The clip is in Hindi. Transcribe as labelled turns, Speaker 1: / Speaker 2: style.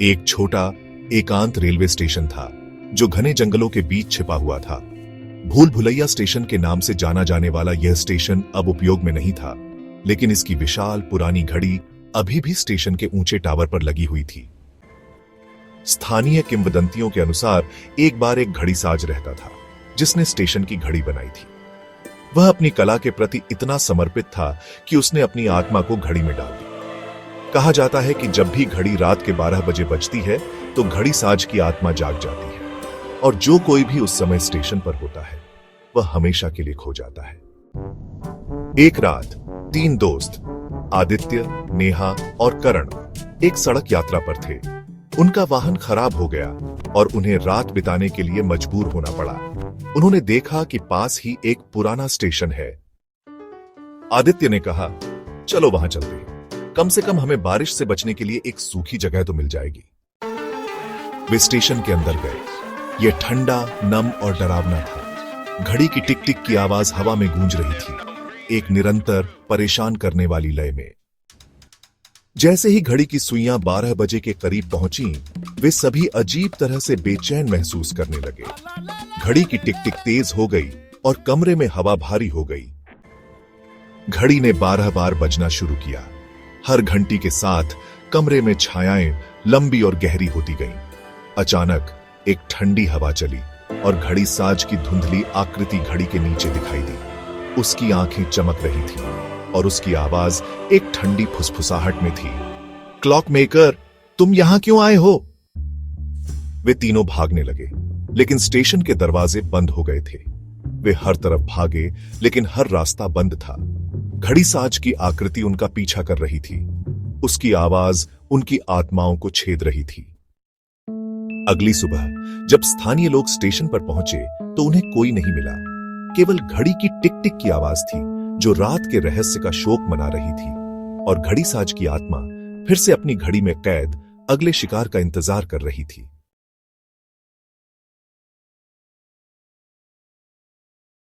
Speaker 1: एक छोटा एकांत रेलवे स्टेशन था जो घने जंगलों के बीच छिपा हुआ था। भूल भुलैया स्टेशन के नाम से जाना जाने वाला यह स्टेशन अब उपयोग में नहीं था, लेकिन इसकी विशाल पुरानी घड़ी अभी भी स्टेशन के ऊंचे टावर पर लगी हुई थी। स्थानीय किंवदंतियों के अनुसार एक बार एक घड़ीसाज रहता था जिसने स्टेशन की घड़ी बनाई थी। वह अपनी कला के प्रति इतना समर्पित था कि उसने अपनी आत्मा को घड़ी में डाल दी। कहा जाता है कि जब भी घड़ी रात के 12 बजे बजती है तो घड़ीसाज की आत्मा जाग जाती है और जो कोई भी उस समय स्टेशन पर होता है वह हमेशा के लिए खो जाता है। एक रात 3 दोस्त आदित्य, नेहा और करण एक सड़क यात्रा पर थे। उनका वाहन खराब हो गया और उन्हें रात बिताने के लिए मजबूर होना पड़ा। उन्होंने देखा कि पास ही एक पुराना स्टेशन है। आदित्य ने कहा, चलो वहां चलते हैं, कम से कम हमें बारिश से बचने के लिए एक सूखी जगह तो मिल जाएगी। वे स्टेशन के अंदर गए। यह ठंडा, नम और डरावना था। घड़ी की टिक टिक की आवाज हवा में गूंज रही थी, एक निरंतर परेशान करने वाली लय में। जैसे ही घड़ी की सुइयां 12 बजे के करीब पहुंची, वे सभी अजीब तरह से बेचैन महसूस करने लगे। घड़ी की टिक टिक तेज हो गई और कमरे में हवा भारी हो गई। घड़ी ने 12 बार बजना शुरू किया। हर घंटी के साथ कमरे में छायाएं लंबी और गहरी होती गईं। अचानक एक ठंडी हवा चली और घड़ी साज की धुंधली आकृति घड़ी के नीचे दिखाई दी। उसकी आंखें चमक रही थीं और उसकी आवाज एक ठंडी फुसफुसाहट में थी। क्लॉक मेकर, तुम यहां क्यों आए हो? वे तीनों भागने लगे, लेकिन स्टेशन के दरवाजे बंद हो गए थे। वे हर तरफ भागे, लेकिन हर रास्ता बंद था। घड़ी साज की आकृति उनका पीछा कर रही थी। उसकी आवाज उनकी आत्माओं को छेद रही थी। अगली सुबह जब स्थानीय लोग स्टेशन पर पहुंचे तो उन्हें कोई नहीं मिला। केवल घड़ी की टिक टिक की आवाज थी जो रात के रहस्य का शोक मना रही थी, और घड़ी साज की आत्मा फिर से अपनी घड़ी में कैद अगले शिकार का इंतजार कर रही थी।